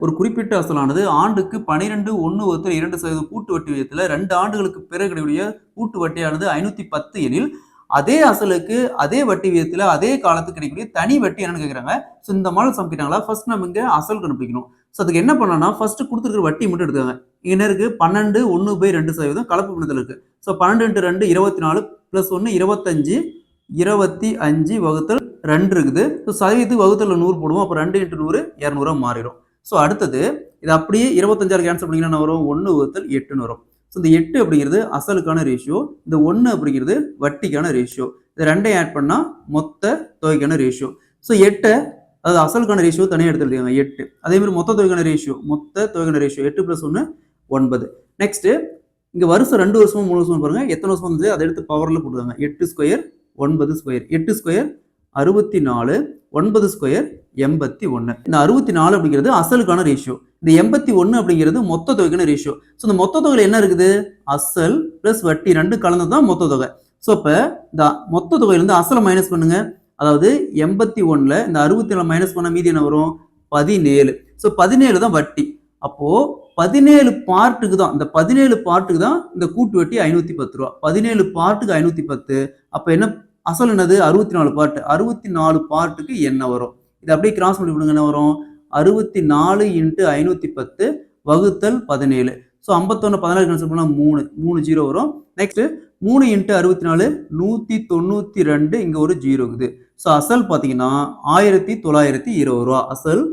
ஒரு குறிப்பிட்ட அசலானது ஆண்டுக்கு 12.1/2% கூட்டு வட்டி விகிதத்தில் 2 ஆண்டுகளுக்கு பிறகு கிடைக்கக்கூடிய கூட்டு வட்டியானது 510 எனில் அதே அசலுக்கு அதே வட்டி விகிதத்தில் அதே காலத்துக்கு கிடைக்கக்கூடிய தனி வட்டி என்னன்னு கேட்குறாங்க. ஸோ இந்த மாடல் சம் கேட்டாங்களா, ஃபர்ஸ்ட் நம்ம இங்கே அசல் கண்டுபிடிக்கணும். ஸோ அதுக்கு என்ன பண்ணலாம்னா ஃபர்ஸ்ட் கொடுத்துருக்கிற வட்டி மட்டும் எடுத்துக்காங்க. இங்கே இருக்கு 12.1/2% கலப்பு பின்னத்தில் இருக்கு. ஸோ 12 × 2 24 + 1 25 25 வகுத்தல் 2 இருக்குது. ஸோ சதவீதத்துக்கு வகுத்தல் 100 போடுவோம். அப்போ 2 × 100 200 மாறிடும். ஸோ அடுத்தது இது அப்படியே 25 கேன்சல் பண்ணிங்கன்னா வரும் 1/8 வரும். ஸோ இந்த 8 அப்படிங்கிறது அசலுக்கான ரேஷியோ, இந்த 1 அப்படிங்கிறது வட்டிக்கான ரேஷியோ. இது ரெண்டையும் ஆட் பண்ணால் மொத்த தொகைக்கான ரேஷியோ. ஸோ 8 அதாவது அசலுக்கான ரேஷியோ தனியாக எடுத்துருக்காங்க 8. அதே மாதிரி மொத்த தொகைக்கான ரேஷியோ 8 + 1 9. நெக்ஸ்ட் இங்கே வருஷம் 2 வருஷமும் 3 வருஷமும் பாருங்க எத்தனை வருஷம் வந்து அதை எடுத்து பவரில் போட்டுருக்காங்க. 8² 9², 8² 64, 9² 81. இந்த 64 அப்படிங்கிறது அசலுக்கான ரேஷியோ, இந்த 81 அப்படிங்கிறது மொத்த தொகைக்கான ரேஷியோ. ஸோ இந்த மொத்த தொகையில் என்ன இருக்குது, அசல் பிளஸ் வட்டி ரெண்டு கலந்து தான் மொத்த தொகை. ஸோ இப்போ இந்த மொத்த தொகையிலிருந்து அசலை மைனஸ் பண்ணுங்க. அதாவது 81ல் இந்த 64 மைனஸ் பண்ண மீதி என்ன வரும் 17. ஸோ 17 தான் வட்டி. அப்போ 17 பார்ட்டுக்கு தான் இந்த 17 பார்ட்டுக்கு தான் இந்த கூட்டு வட்டி 510 ரூபா. 17 பார்ட்டுக்கு 510. அப்போ என்ன அசல் என்னது 64 பார்ட். 64 பார்ட்டுக்கு என்ன வரும், இது அப்படியே கிராஸ் பண்ணி விடுங்க. என்ன வரும் 64 × 510 வகுத்தல் 17. ஸோ 51 16 கேன்சல் பண்ணால் 3 0 வரும். நெக்ஸ்ட் 3 × 64 192. இங்கே ஒரு 0 இருக்குது. ஸோ அசல் பார்த்தீங்கன்னா 1920 ரூபா. அசல்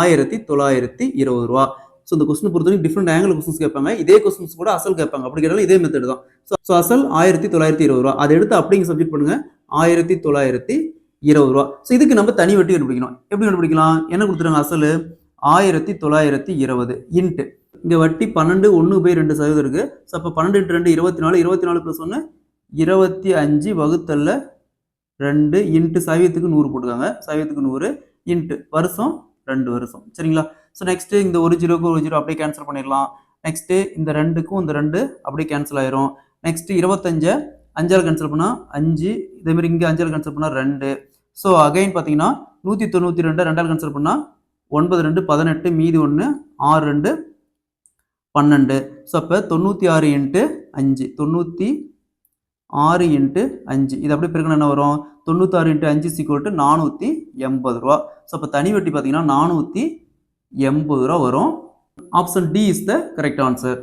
1920 ரூபா. ஸோ இந்த கொஸ்டின் பொறுத்தவரைக்கும் டிஃப்ரெண்ட் ஆங்கிள் கொஸ்டின்ஸ் கேட்பாங்க. இதே கொஸ்டின்ஸ் கூட அசல் கேட்பாங்க. அப்படி கேட்டாலும் இதே மெத்தட் தான். ஸோ அசல் 1920 ரூபா. அதை எடுத்து அப்படிங்க சப்ஜெக்ட் பண்ணுங்க 1920 ரூபா. ஸோ இதுக்கு நம்ம தனி வட்டி கண்டுபிடிக்கணும். எப்படி கண்டுபிடிக்கலாம், என்ன கொடுத்துருங்க அசல் 1920 இன்ட்டு இங்கே வட்டி 12.1/2% இருக்கு. ஸோ அப்போ 12 × 2 24, 24 + 1 25 வகுத்தல்ல 2 இன்ட்டு சதவீதத்துக்கு 100 போட்டுக்காங்க. சதவீதத்துக்கு 100 இன்ட்டு வருஷம் 2 வருஷம். சரிங்களா. ஸோ நெக்ஸ்ட் இந்த ஒரு 0க்கு ஒரு 0 அப்படியே கேன்சல் பண்ணிடலாம். நெக்ஸ்ட் இந்த 2க்கும் இந்த 2 அப்படியே கேன்சல் ஆயிரும். நெக்ஸ்ட் 25 5ஆல் கேன்சல் பண்ணால் 5, இதேமாதிரி இங்கே 5ஆல் கேன்சல் பண்ணால் 2. ஸோ அகைன் பார்த்தீங்கன்னா 192 2ஆல் கேன்சல் பண்ணால் 9 2 18 மீதி 1 6 2 12. ஸோ அப்போ 96 × 5 96 × 5 இது அப்படியே பிறகு என்ன வரும் 96 × 5 = 480 ரூபா. ஸோ அப்போ தனி வட்டி பார்த்தீங்கன்னா 480 ரூபா வரும். Option D is the correct answer.